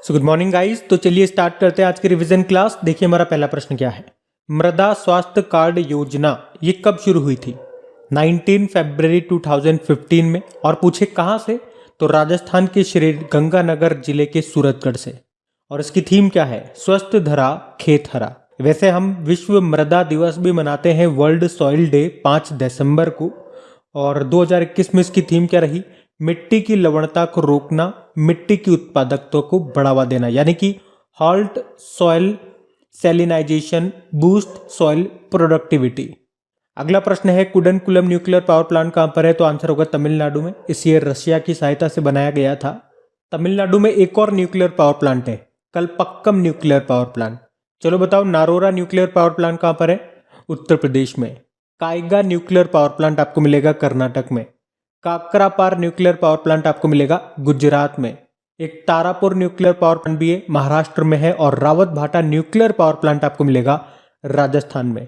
Good morning guys. तो चलिए start करते हैं आज की रिवीजन क्लास। देखिए हमारा पहला प्रश्न क्या है। मृदा स्वास्थ्य कार्ड योजना ये कब शुरू हुई थी? 19 फरवरी 2015 में। और पूछे कहाँ से? तो राजस्थान के श्री गंगानगर जिले के सूरतगढ़ से। और इसकी थीम क्या है? स्वस्थ धरा खेत हरा। वैसे हम विश्व मृदा दिवस भी मनाते हैं, वर्ल्ड सॉइल डे 5 दिसंबर को। और 2021 में इसकी थीम क्या रही? मिट्टी की लवणता को रोकना, मिट्टी की उत्पादकता को बढ़ावा देना, यानी कि halt soil salinization, boost soil productivity. अगला प्रश्न है, कुडनकुलम न्यूक्लियर पावर प्लांट कहां पर है? तो आंसर होगा तमिलनाडु में। इस ईयर रशिया की सहायता से बनाया गया था। तमिलनाडु में एक और न्यूक्लियर पावर प्लांट है, कलपक्कम न्यूक्लियर पावर प्लांट। चलो बताओ, नारोरा न्यूक्लियर पावर प्लांट कहां पर है? उत्तर प्रदेश में। काइगा न्यूक्लियर पावर प्लांट आपको मिलेगा कर्नाटक में। काकरापार न्यूक्लियर पावर प्लांट आपको मिलेगा गुजरात में। एक तारापुर न्यूक्लियर पावर प्लांट भी है, महाराष्ट्र में है। और रावत भाटा न्यूक्लियर पावर प्लांट आपको मिलेगा राजस्थान में।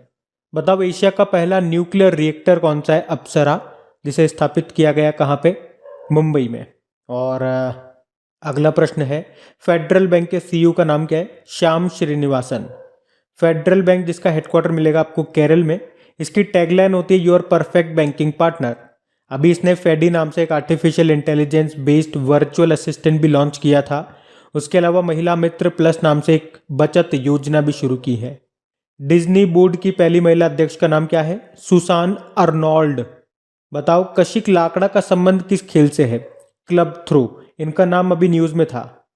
बताओ एशिया का पहला न्यूक्लियर रिएक्टर कौन सा है? अप्सरा, जिसे स्थापित किया गया कहाँ पे? मुंबई में। और अगला प्रश्न है, फेडरल बैंक के सीईओ का नाम क्या है? श्याम श्रीनिवासन। फेडरल बैंक जिसका हेडक्वार्टर मिलेगा आपको केरल में। इसकी टैगलाइन होती है योर परफेक्ट बैंकिंग पार्टनर। अभी इसने फेडी नाम से एक artificial intelligence based virtual assistant भी लॉन्च किया था। उसके अलावा महिला मित्र प्लस नाम से एक बचत योजना भी शुरू की है। डिज्नी बोर्ड की पहली महिला अध्यक्ष का नाम क्या है? Susan Arnold. बताओ कशिक लाकड़ा का संबंध किस खेल से है? Club throw. इनका नाम अभी न्यूज में था।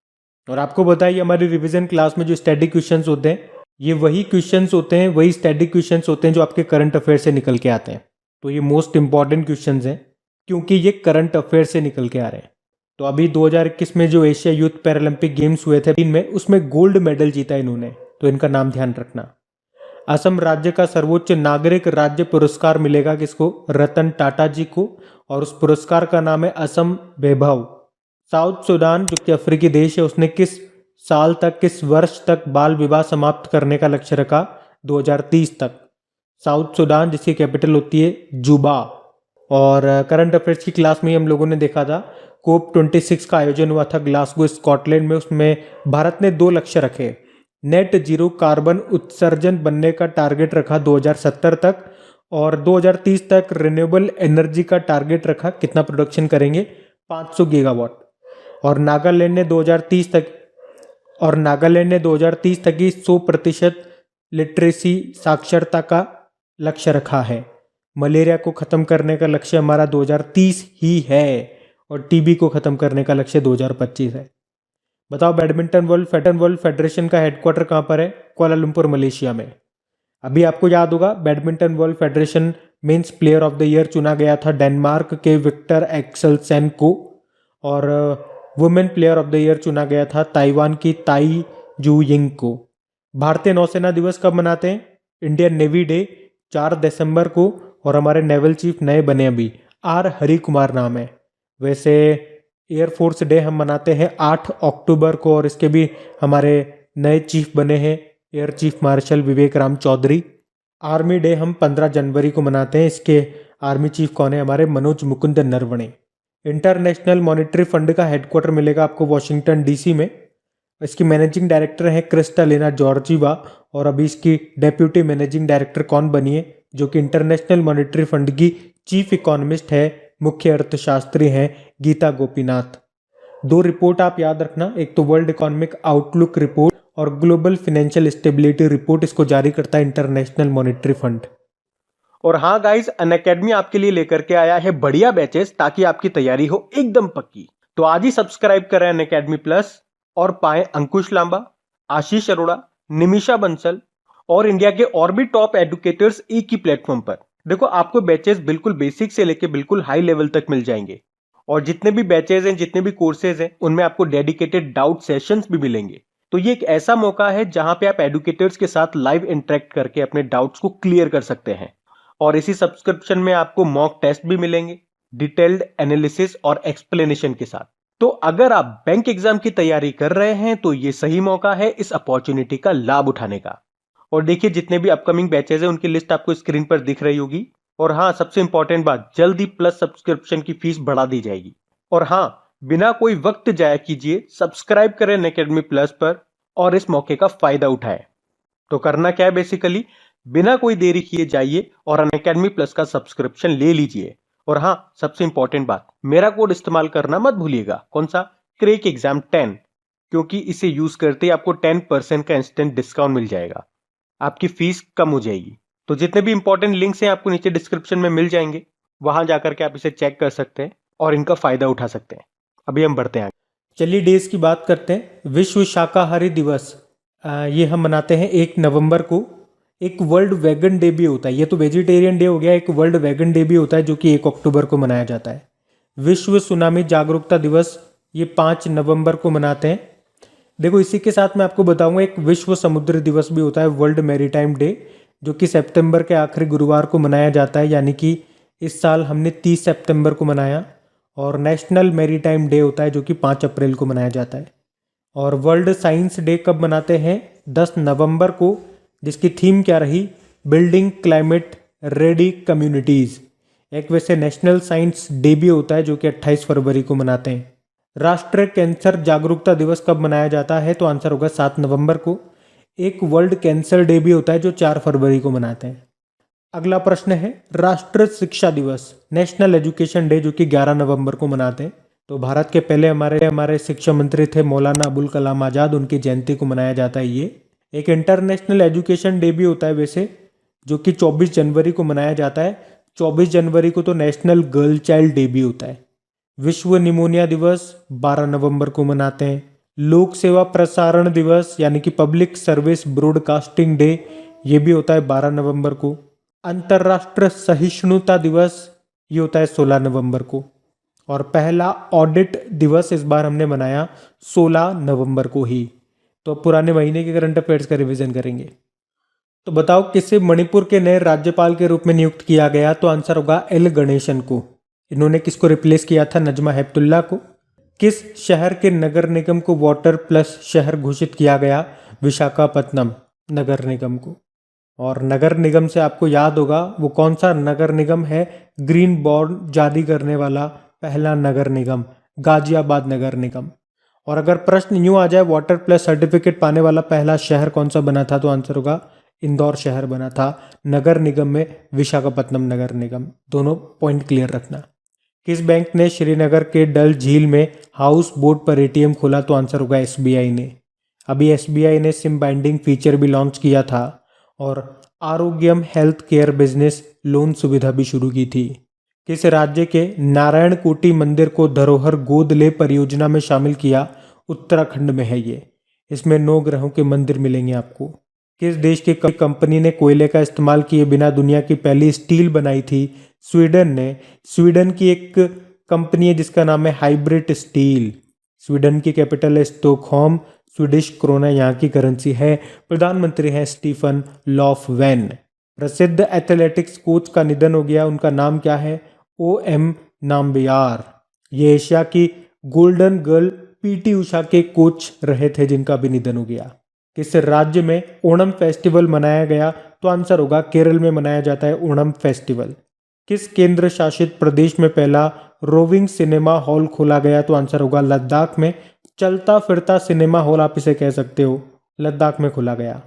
और आपको बताइए हमारी रिवीजन क्लास में जो स्टैटिक क्वेश्चंस होते हैं, ये वही क्वेश्चंस होते हैं, वही स्टैटिक क्वेश्चंस होते हैं जो आपके करंट अफेयर से निकल के आते हैं। तो ये मोस्ट इंपॉर्टेंट क्वेश्चंस हैं क्योंकि ये करंट अफेयर से निकल के आ रहे हैं। तो अभी 2021 में जो एशिया यूथ पैरालंपिक गेम्स हुए थे इनमें, उसमें गोल्ड मेडल जीता इन्होंने, तो इनका नाम ध्यान रखना। असम राज्य का सर्वोच्च नागरिक राज्य पुरस्कार मिलेगा किसको? रतन टाटा जी को। और उस पुरस्कार का नाम है असम वैभव। साउथ सूडान जो कि अफ्रीकी देश है, उसने किस साल तक, किस वर्ष तक बाल विवाह समाप्त करने का लक्ष्य रखा? 2030 तक। साउथ सूडान जिसकी कैपिटल होती है जुबा। और करंट अफेयर्स की क्लास में हम लोगों ने देखा था कोप 26 का आयोजन हुआ था ग्लासगो स्कॉटलैंड में। उसमें भारत ने 2 लक्ष्य रखे। नेट जीरो कार्बन उत्सर्जन बनने का टारगेट रखा 2070 तक, और 2030 तक रिन्यूएबल एनर्जी का टारगेट रखा। कितना प्रोडक्शन करेंगे? 500 गीगावाट। और नागालैंड ने 2030 तक ही 100% लिटरेसी साक्षरता का लक्ष्य रखा है। मलेरिया को खत्म करने का लक्ष्य हमारा 2030 ही है, और टीबी को खत्म करने का लक्ष्य 2025 है। बताओ बैडमिंटन वर्ल्ड फेडरेशन का हेडक्वार्टर कहाँ पर है? कुआलालंपुर मलेशिया में। अभी आपको याद होगा badminton world federation men's player of the year चुना गया था डेनमार्क के विक्टर एक्सेलसेन को। और women player of the year चुना गया था ताइवान की ताई जू यिंग को। भारतीय नौसेना दिवस कब मनाते हैं? इंडियन नेवी डे 4 दिसंबर को। और हमारे नेवल चीफ नए बने अभी, आर हरि कुमार नाम है। वैसे एयरफोर्स डे हम मनाते हैं 8 अक्टूबर को, और इसके भी हमारे नए चीफ बने हैं एयर चीफ मार्शल विवेक राम चौधरी। आर्मी डे हम 15 जनवरी को मनाते हैं। इसके आर्मी चीफ कौन है? हमारे Manoj Mukund Naravane. International monetary fund का हेडक्वार्टर मिलेगा आपको वॉशिंगटन डीसी में। इसकी मैनेजिंग डायरेक्टर है क्रिस्टालिना जॉर्जीवा। और अभी इसकी डेप्यूटी मैनेजिंग डायरेक्टर कौन बनी है? जो कि इंटरनेशनल मॉनेटरी फंड की चीफ इकोनॉमिस्ट है, मुख्य अर्थशास्त्री हैं गीता गोपीनाथ। 2 रिपोर्ट आप याद रखना, एक तो वर्ल्ड इकोनॉमिक आउटलुक रिपोर्ट और ग्लोबल फाइनेंशियल स्टेबिलिटी रिपोर्ट। इसको जारी करता है इंटरनेशनल मॉनेटरी फंड। और हाँ गाइस, अनअकैडमी आपके लिए लेकर के आया है बढ़िया बैचेस ताकि आपकी तैयारी हो एकदम पक्की। तो आज ही सब्सक्राइब करें अनअकैडमी प्लस और पाएं अंकुश लांबा, आशीष अरोड़ा, निमिषा बंसल और इंडिया के और भी टॉप एडुकेटर्स एक ही प्लेटफॉर्म पर। देखो आपको बैचेस बिल्कुल बेसिक से लेके बिल्कुल हाई लेवल तक मिल जाएंगे। और जितने भी बैचेस हैं, जितने भी कोर्सेज हैं, उनमें आपको डेडिकेटेड डाउट सेशंस भी मिलेंगे। तो ये एक ऐसा मौका है जहां पे आप एडुकेटर्स के साथ लाइव इंटरेक्ट करके अपने डाउट्स को क्लियर कर सकते हैं। और इसी सब्सक्रिप्शन में आपको मॉक टेस्ट भी मिलेंगे डिटेल्ड एनालिसिस और एक्सप्लेनेशन के साथ। तो अगर आप बैंक एग्जाम की तैयारी कर रहे हैं तो ये सही मौका है इस अपॉर्चुनिटी का लाभ उठाने का। और देखिए जितने भी अपकमिंग बैचेज हैं उनकी लिस्ट आपको स्क्रीन पर दिख रही होगी। और हाँ, सबसे इंपॉर्टेंट बात, जल्दी प्लस सब्सक्रिप्शन की फीस बढ़ा दी जाएगी। और हाँ, बिना कोई वक्त जाया कीजिए सब्सक्राइब करें अनअकैडमी प्लस पर और इस मौके का फायदा उठाएं। तो करना क्या है, बेसिकली बिना कोई देरी किए जाइए और अनअकैडमी प्लस का सब्सक्रिप्शन ले लीजिए। और हाँ, सबसे इंपॉर्टेंट बात, मेरा कोड इस्तेमाल करना मत भूलिएगा। कौन सा? क्रैक एग्जाम 10, क्योंकि इसे यूज करते ही आपको 10% का इंस्टेंट डिस्काउंट मिल जाएगा, आपकी फीस कम हो जाएगी। तो जितने भी इंपॉर्टेंट लिंक्स हैं आपको नीचे डिस्क्रिप्शन में मिल जाएंगे, वहां जाकर के आप इसे चेक कर सकते हैं और इनका फायदा उठा सकते हैं। अभी हम बढ़ते हैं आगे। चलिए डेज की बात करते हैं। विश्व शाकाहारी दिवस ये हम मनाते हैं 1 नवंबर को। एक वर्ल्ड वेगन डे भी होता है, ये तो वेजिटेरियन डे हो गया, एक वर्ल्ड वेगन डे भी होता है जो कि 1 अक्टूबर को मनाया जाता है। विश्व सुनामी जागरूकता दिवस ये 5 नवंबर को मनाते हैं। देखो, इसी के साथ मैं आपको बताऊंगा एक विश्व समुद्र दिवस भी होता है, वर्ल्ड मैरीटाइम डे, जो कि सितंबर के आखिरी गुरुवार को मनाया जाता है, यानी कि इस साल हमने 30 सितंबर को मनाया। और नेशनल मैरीटाइम डे होता है जो कि 5 अप्रैल को मनाया जाता है। और वर्ल्ड साइंस डे कब मनाते हैं? 10 नवंबर को, जिसकी थीम क्या रही? Building climate ready communities. एक वैसे नेशनल साइंस डे भी होता है जो कि 28 फरवरी को मनाते हैं। राष्ट्रीय कैंसर जागरूकता दिवस कब मनाया जाता है? तो आंसर होगा 7 नवंबर को। एक वर्ल्ड कैंसर डे भी होता है जो 4 फरवरी को मनाते हैं। अगला प्रश्न है राष्ट्रीय शिक्षा दिवस, नेशनल एजुकेशन डे, जो कि 11 नवंबर को मनाते हैं। तो भारत के पहले हमारे शिक्षा मंत्री थे मौलाना अबुल कलाम आज़ाद, उनकी जयंती को मनाया जाता है ये। एक इंटरनेशनल एजुकेशन डे भी होता है वैसे, जो कि 24 जनवरी को मनाया जाता है। 24 जनवरी को तो नेशनल गर्ल चाइल्ड डे भी होता है। विश्व निमोनिया दिवस 12 नवंबर को मनाते हैं। लोक सेवा प्रसारण दिवस यानी कि पब्लिक सर्विस ब्रॉडकास्टिंग डे, ये भी होता है 12 नवंबर को। अंतर्राष्ट्रीय सहिष्णुता दिवस ये होता है 16 नवंबर को। और पहला ऑडिट दिवस इस बार हमने मनाया 16 नवंबर को ही। तो पुराने महीने के करंट अफेयर्स का रिवीजन करेंगे। तो बताओ किसे मणिपुर के नए राज्यपाल के रूप में नियुक्त किया गया? तो आंसर होगा एल गणेशन को। इन्होंने किसको रिप्लेस किया था? नजमा हेपतुल्ला को। किस शहर के नगर निगम को वाटर प्लस शहर घोषित किया गया? विशाखापत्तनम नगर निगम को। और नगर निगम से आपको याद होगा वो कौन सा नगर निगम है? ग्रीन बॉन्ड जारी करने वाला पहला नगर निगम, गाजियाबाद नगर निगम। और अगर प्रश्न यूं आ जाए वाटर प्लस सर्टिफिकेट पाने वाला पहला शहर कौन सा बना था? तो आंसर होगा इंदौर शहर बना था नगर निगम में, विशाखापत्तनम नगर निगम। दोनों पॉइंट क्लियर रखना। किस बैंक ने श्रीनगर के डल झील में हाउस बोट पर एटीएम खोला? तो आंसर होगा एसबीआई ने। अभी एसबीआई ने सिम बाइंडिंग फीचर भी लॉन्च किया था और आरोग्यम हेल्थ केयर बिजनेस लोन सुविधा भी शुरू की थी। किस राज्य के नारायण कोटि मंदिर को धरोहर गोद ले परियोजना में शामिल किया? उत्तराखंड में है ये। इसमें 9 ग्रहों के मंदिर मिलेंगे आपको। किस देश की कंपनी ने कोयले का इस्तेमाल किए बिना दुनिया की पहली स्टील बनाई थी? स्वीडन ने। स्वीडन की एक कंपनी है जिसका नाम है हाइब्रिड स्टील। स्वीडन की कैपिटल है स्टॉकहोम। स्वीडिश क्रोना यहाँ की करेंसी है। प्रधानमंत्री हैं स्टीफन लॉफवेन। प्रसिद्ध एथलेटिक्स कोच का निधन हो गया, उनका नाम क्या है? OM नाम्बियार। ये एशिया की गोल्डन गर्ल PT उषा के कोच रहे थे जिनका भी निधन हो गया। किस राज्य में ओणम फेस्टिवल मनाया गया? तो आंसर होगा केरल में मनाया जाता है ओणम फेस्टिवल। किस केंद्र शासित प्रदेश में पहला रोविंग सिनेमा हॉल खोला गया? तो आंसर होगा लद्दाख में। चलता फिरता सिनेमा हॉल आप इसे कह सकते हो, लद्दाख में खोला गया।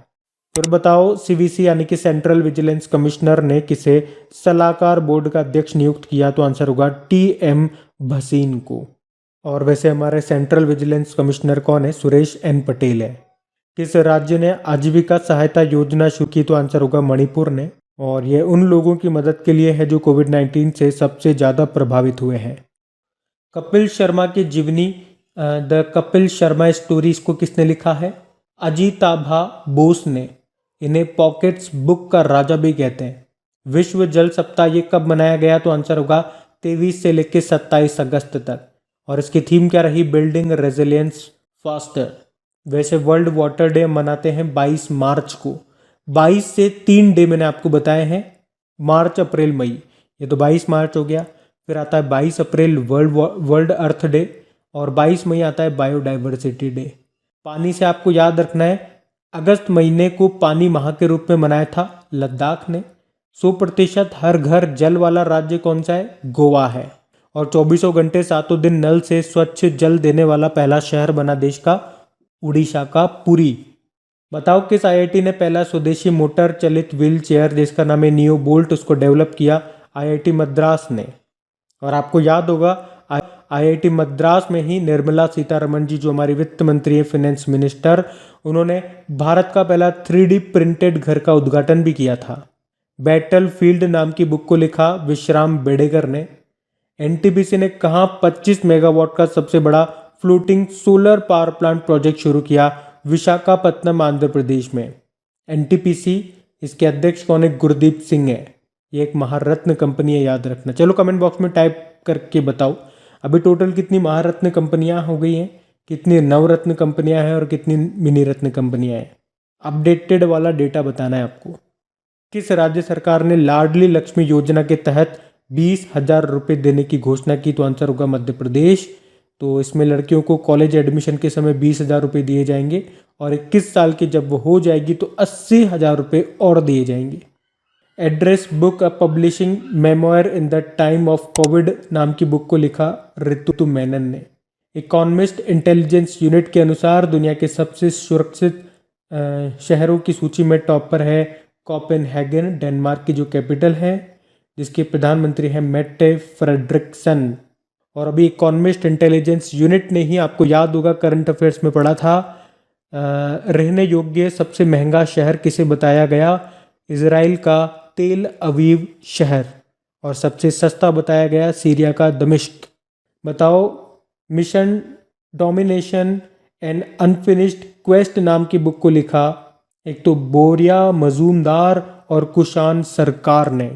फिर बताओ CVC यानी कि सेंट्रल विजिलेंस कमिश्नर ने किसे सलाहकार बोर्ड का अध्यक्ष नियुक्त किया? तो आंसर होगा TM भसीन को। और वैसे हमारे सेंट्रल विजिलेंस कमिश्नर कौन है? सुरेश N पटेल है। किस राज्य ने आजीविका सहायता योजना शुरू की? तो आंसर होगा मणिपुर ने। और यह उन लोगों की मदद के लिए है जो कोविड-19 से सबसे ज़्यादा प्रभावित हुए हैं। कपिल शर्मा की जीवनी द कपिल शर्मा स्टोरी, इसको किसने लिखा है? अजिताभा बोस ने। इन्हें पॉकेट्स बुक का राजा भी कहते हैं। विश्व जल सप्ताह ये कब मनाया गया? तो आंसर होगा 23 से लेकर 27 अगस्त तक। और इसकी थीम क्या रही? Building resilience faster. वैसे वर्ल्ड वाटर डे मनाते हैं 22 मार्च को। 22 से 3 डे मैंने आपको बताए हैं, मार्च अप्रैल मई। ये तो 22 मार्च हो गया। फिर आता है 22 अप्रैल वर्ल्ड अर्थ डे और 22 मई आता है बायोडाइवर्सिटी डे। पानी से आपको याद रखना है अगस्त महीने को पानी माह के रूप में मनाया था लद्दाख ने। 100% हर घर जल वाला राज्य कौन सा है? गोवा है। और 24 घंटे 7 दिन नल से स्वच्छ जल देने वाला पहला शहर बना देश का उड़ीसा का पुरी। बताओ किस आईआईटी ने पहला स्वदेशी मोटर चलित व्हील चेयर जिसका नाम है नियो बोल्ट उसको डेवलप किया? आईआईटी मद्रास ने। और आपको याद होगा आईआईटी मद्रास में ही निर्मला सीतारमण जी जो हमारी वित्त मंत्री है, फाइनेंस मिनिस्टर, उन्होंने भारत का पहला 3D प्रिंटेड घर का उद्घाटन भी किया था। बैटल फील्ड नाम की बुक को लिखा विश्राम बेडेकर ने। एनटीपीसी ने कहाँ 25 मेगावाट का सबसे बड़ा floating solar power plant project शुरू किया? विशाखापत्तनम आंध्र प्रदेश में। एनटीपीसी, इसके अध्यक्ष कौन है? गुरदीप सिंह है। ये एक महारत्न कंपनी है, याद रखना। चलो कमेंट बॉक्स में टाइप करके बताओ अभी टोटल कितनी महारत्न कंपनियां हो गई हैं, कितनी नवरत्न कंपनियां हैं और कितनी मिनी रत्न कंपनियां हैं। अपडेटेड वाला डेटा बताना है आपको। किस राज्य सरकार ने लाडली लक्ष्मी योजना के तहत 20,000 रुपये देने की घोषणा की? तो आंसर होगा मध्य प्रदेश। तो इसमें लड़कियों को कॉलेज एडमिशन के समय 20,000 रुपये दिए जाएंगे और 21 साल की जब वो हो जाएगी तो 80,000 रुपये और दिए जाएंगे। Address book a publishing memoir in the time of Covid नाम की बुक को लिखा ऋतु मेनन ने। इकोनॉमिस्ट इंटेलिजेंस यूनिट के अनुसार दुनिया के सबसे सुरक्षित शहरों की सूची में टॉप पर है कोपेनहेगन, डेनमार्क की जो कैपिटल है, जिसके प्रधानमंत्री हैं मेट्टे फ्रेडरिक्सन। और अभी इकोनॉमिस्ट इंटेलिजेंस यूनिट ने ही, आपको याद होगा करंट अफेयर्स में पढ़ा था, रहने योग्य सबसे महंगा शहर किसे बताया गया? इजराइल का तेल अवीव शहर। और सबसे सस्ता बताया गया सीरिया का दमिश्क। बताओ mission domination and unfinished quest नाम की बुक को लिखा एक तो बोरिया मजूमदार और कुशान सरकार ने।